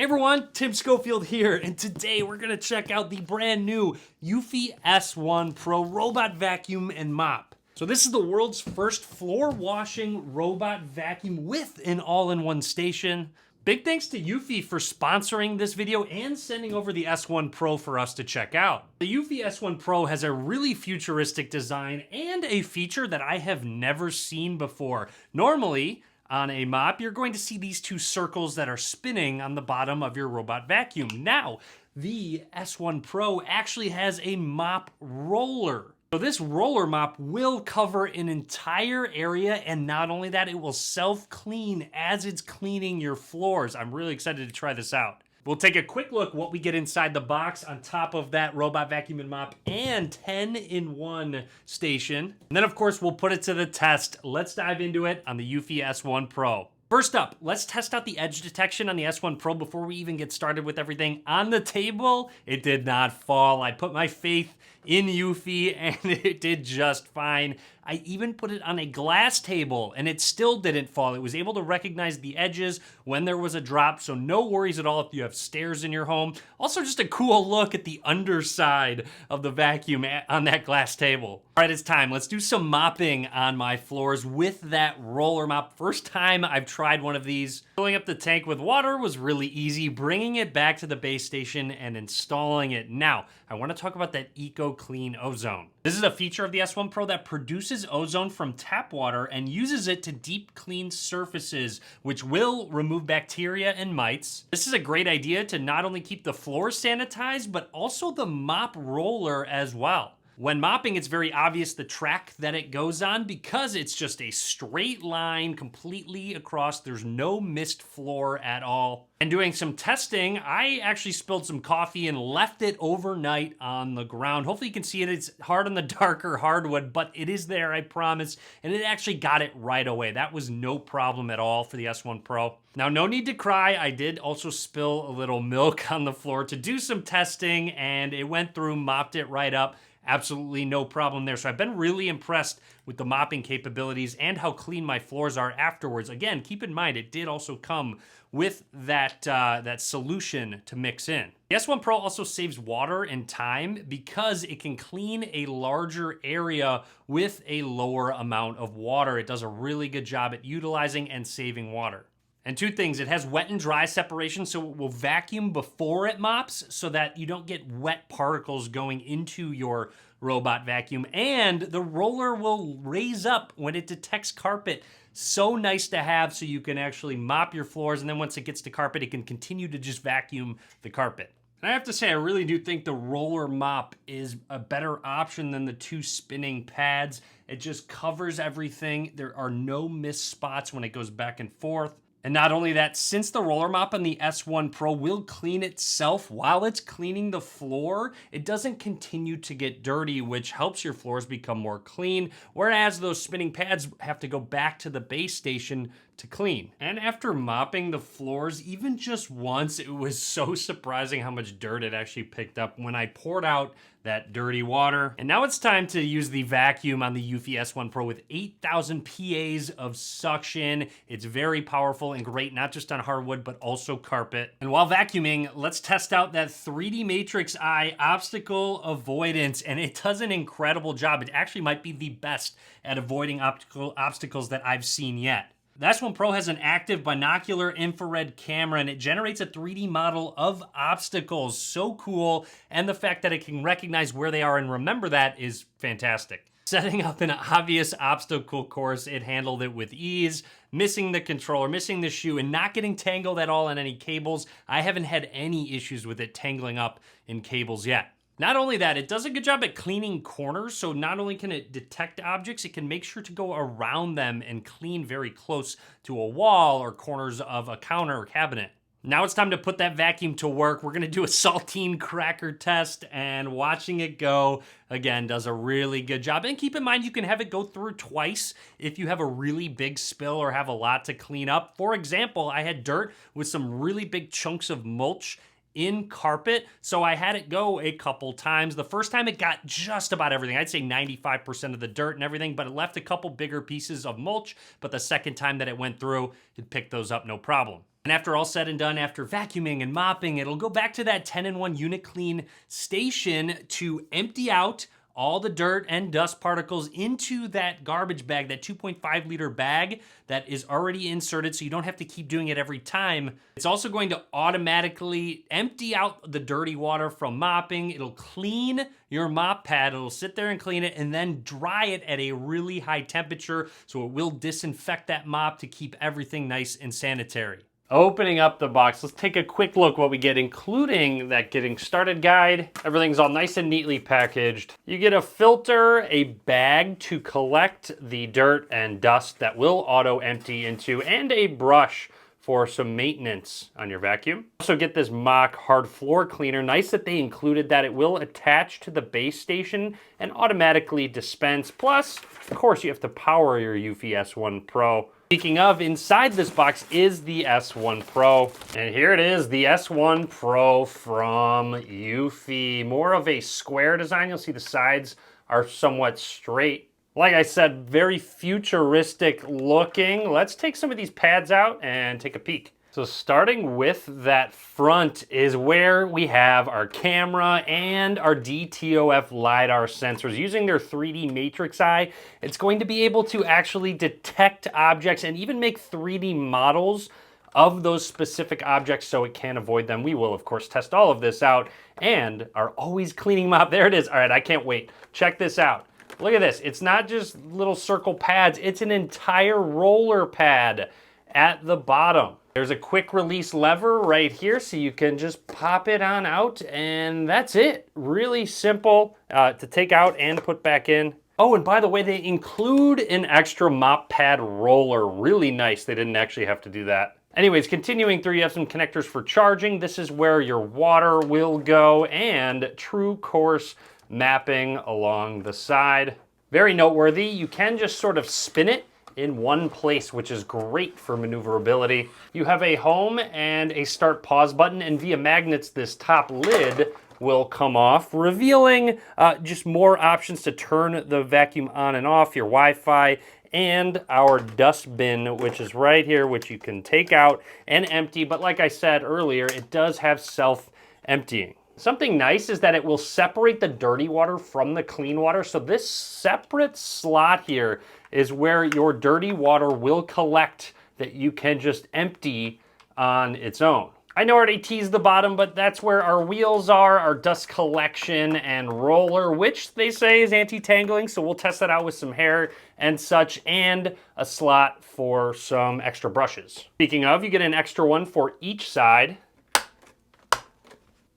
Hey everyone, Tim Schofield here, and today we're gonna check out the brand new eufy S1 Pro Robot Vacuum and Mop. So this is the world's first floor washing robot vacuum with an all-in-one station. Big thanks to eufy for sponsoring this video and sending over the S1 Pro for us to check out. The eufy S1 Pro has a really futuristic design and a feature that I have never seen before. Normally, on a mop, you're going to see these two circles that are spinning on the bottom of your robot vacuum. Now, the S1 Pro actually has a mop roller. So this roller mop will cover an entire area, and not only that, it will self-clean as it's cleaning your floors. I'm really excited to try this out. We'll take a quick look what we get inside the box on top of that robot vacuum and mop and 10-in-1 station. And then of course we'll put it to the test. Let's dive into it on the eufy S1 Pro. First up, let's test out the edge detection on the S1 Pro before we even get started with everything. On the table, it did not fall. I put my faith in eufy and it did just fine. I even put it on a glass table and it still didn't fall. It was able to recognize the edges when there was a drop, so no worries at all if you have stairs in your home. Also, just a cool look at the underside of the vacuum on that glass table. All right, it's time. Let's do some mopping on my floors with that roller mop. First time I've tried one of these. Filling up the tank with water was really easy. Bringing it back to the base station and installing it. Now, I want to talk about that Eco Clean Ozone. This is a feature of the S1 Pro that produces ozone from tap water and uses it to deep clean surfaces, which will remove bacteria and mites. This is a great idea to not only keep the floors sanitized, but also the mop roller as well. When mopping, it's very obvious the track that it goes on because it's just a straight line completely across. There's no missed floor at all. And doing some testing, I actually spilled some coffee and left it overnight on the ground. Hopefully you can see it. It's hard on the darker hardwood, but it is there, I promise. And it actually got it right away. That was no problem at all for the S1 Pro. Now, no need to cry. I did also spill a little milk on the floor to do some testing, and it went through, mopped it right up. Absolutely no problem there. So I've been really impressed with the mopping capabilities and how clean my floors are afterwards. Again, keep in mind, it did also come with that solution to mix in. The S1 Pro also saves water and time because it can clean a larger area with a lower amount of water. It does a really good job at utilizing and saving water. And two things, it has wet and dry separation, so it will vacuum before it mops so that you don't get wet particles going into your robot vacuum. And the roller will raise up when it detects carpet. So nice to have so you can actually mop your floors, and then once it gets to carpet, it can continue to just vacuum the carpet. And I have to say, I really do think the roller mop is a better option than the two spinning pads. It just covers everything. There are no missed spots when it goes back and forth. And not only that, since the roller mop on the S1 Pro will clean itself while it's cleaning the floor, it doesn't continue to get dirty, which helps your floors become more clean, whereas those spinning pads have to go back to the base station to clean. And after mopping the floors, even just once, it was so surprising how much dirt it actually picked up when I poured out that dirty water. And now it's time to use the vacuum on the eufy S1 Pro with 8,000 PAs of suction. It's very powerful and great, not just on hardwood, but also carpet. And while vacuuming, let's test out that 3D Matrix Eye obstacle avoidance. And it does an incredible job. It actually might be the best at avoiding obstacles that I've seen yet. The S1 Pro has an active binocular infrared camera and it generates a 3D model of obstacles. So cool. And the fact that it can recognize where they are and remember that is fantastic. Setting up an obvious obstacle course, it handled it with ease. Missing the controller, missing the shoe, and not getting tangled at all in any cables. I haven't had any issues with it tangling up in cables yet. Not only that, it does a good job at cleaning corners, so not only can it detect objects, it can make sure to go around them and clean very close to a wall or corners of a counter or cabinet. Now it's time to put that vacuum to work. We're gonna do a saltine cracker test, and watching it go, again, does a really good job. And keep in mind, you can have it go through twice if you have a really big spill or have a lot to clean up. For example, I had dirt with some really big chunks of mulch in carpet, so I had it go a couple times. The first time it got just about everything. I'd say 95% of the dirt and everything, but it left a couple bigger pieces of mulch. But the second time that it went through, it picked those up no problem. And And after all said and done, after vacuuming and mopping, it'll go back to that 10-in-1 unit clean station to empty out all the dirt and dust particles into that garbage bag, that 2.5 liter bag that is already inserted, so you don't have to keep doing it every time. It's also going to automatically empty out the dirty water from mopping. It'll clean your mop pad. It'll sit there and clean it and then dry it at a really high temperature, so it will disinfect that mop to keep everything nice and sanitary. Opening up the box, let's take a quick look what we get, including that getting started guide. Everything's all nice and neatly packaged. You get a filter, a bag to collect the dirt and dust that will auto empty into, and a brush for some maintenance on your vacuum. Also get this mock hard floor cleaner. Nice that they included that. It will attach to the base station and automatically dispense. Plus, of course, you have to power your eufy S1 Pro. Speaking of, inside this box is the S1 Pro. And here it is, the S1 Pro from eufy. More of a square design. You'll see the sides are somewhat straight. Like I said, very futuristic looking. Let's take some of these pads out and take a peek. So starting with that front is where we have our camera and our DTOF LiDAR sensors. Using their 3D matrix eye, it's going to be able to actually detect objects and even make 3D models of those specific objects so it can avoid them. We will, of course, test all of this out and our always cleaning mop. There it is. All right, I can't wait. Check this out. Look at this. It's not just little circle pads. It's an entire roller pad at the bottom. There's a quick release lever right here, so you can just pop it on out, and that's it. Really simple to take out and put back in. Oh, and by the way, they include an extra mop pad roller. Really nice. They didn't actually have to do that. Anyways, continuing through, you have some connectors for charging. This is where your water will go, and true course mapping along the side. Very noteworthy. You can just sort of spin it in one place, which is great for maneuverability. You have a home and a start pause button, and via magnets, this top lid will come off, revealing just more options to turn the vacuum on and off, your Wi-Fi, and our dust bin, which is right here, which you can take out and empty. But like I said earlier, it does have self-emptying. Something nice is that it will separate the dirty water from the clean water. So this separate slot here is where your dirty water will collect that you can just empty on its own. I know I already teased the bottom, but that's where our wheels are, our dust collection and roller, which they say is anti-tangling, so we'll test that out with some hair and such, and a slot for some extra brushes. Speaking of, you get an extra one for each side.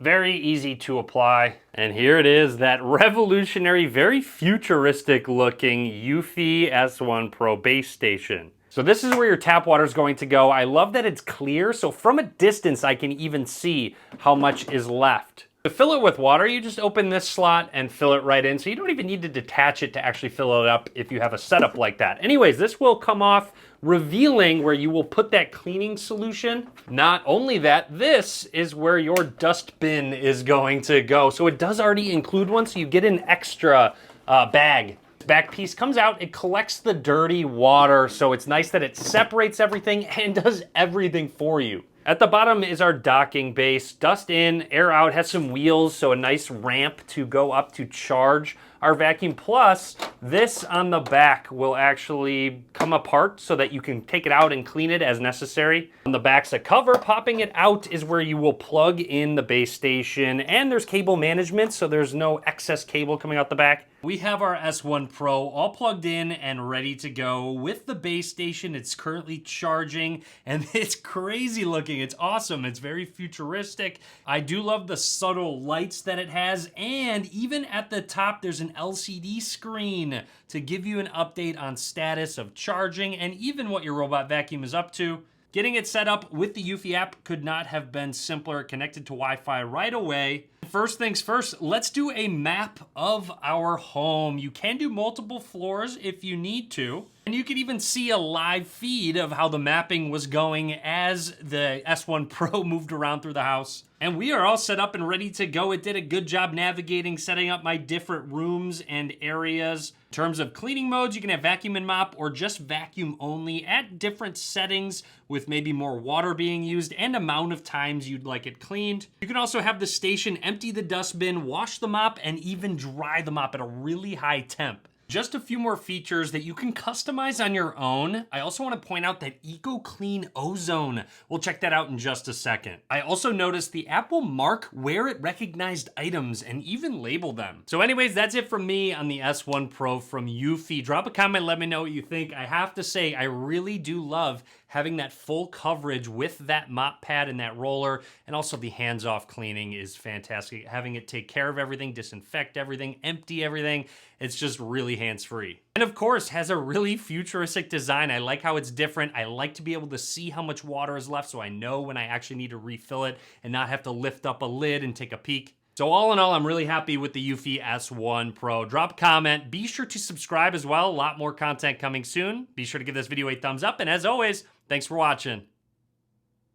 Very easy to apply. And here it is, that revolutionary, very futuristic looking eufy S1 Pro base station. So this is where your tap water is going to go. I love that it's clear, so from a distance I can even see how much is left. To fill it with water, you just open this slot and fill it right in, so you don't even need to detach it to actually fill it up if you have a setup like that. Anyways, this will come off, revealing where you will put that cleaning solution. Not only that, this is where your dust bin is going to go. So it does already include one, so you get an extra bag. Back piece comes out, it collects the dirty water, so it's nice that it separates everything and does everything for you. At the bottom is our docking base. Dust in, air out, has some wheels, so a nice ramp to go up to charge our vacuum. Plus, this on the back will actually come apart so that you can take it out and clean it as necessary. On the back's a cover. Popping it out is where you will plug in the base station, and there's cable management, so there's no excess cable coming out the back. We have our S1 Pro all plugged in and ready to go with the base station. It's currently charging, and it's crazy looking. It's awesome. It's very futuristic. I do love the subtle lights that it has, and even at the top, there's an LCD screen to give you an update on status of charging and even what your robot vacuum is up to. Getting it set up with the eufy app could not have been simpler. Connected to Wi-Fi right away. first things first, let's do a map of our home. You can do multiple floors if you need to. And you can even see a live feed of how the mapping was going as the S1 Pro moved around through the house. And we are all set up and ready to go. It did a good job navigating, setting up my different rooms and areas. In terms of cleaning modes, you can have vacuum and mop or just vacuum only at different settings with maybe more water being used and amount of times you'd like it cleaned. You can also have the station empty the dustbin, wash the mop, and even dry the mop at a really high temp. Just a few more features that you can customize on your own. I also want to point out that Eco Clean Ozone. We'll check that out in just a second. I also noticed the app will mark where it recognized items and even label them. So anyways, that's it from me on the S1 Pro from Eufy. Drop a comment, let me know what you think. I have to say, I really do love having that full coverage with that mop pad and that roller, and also the hands-off cleaning is fantastic. Having it take care of everything, disinfect everything, empty everything, it's just really hands-free. And of course, has a really futuristic design. I like how it's different. I like to be able to see how much water is left so I know when I actually need to refill it and not have to lift up a lid and take a peek. So all in all, I'm really happy with the Eufy S1 Pro. Drop a comment. Be sure to subscribe as well. A lot more content coming soon. Be sure to give this video a thumbs up. And as always, thanks for watching.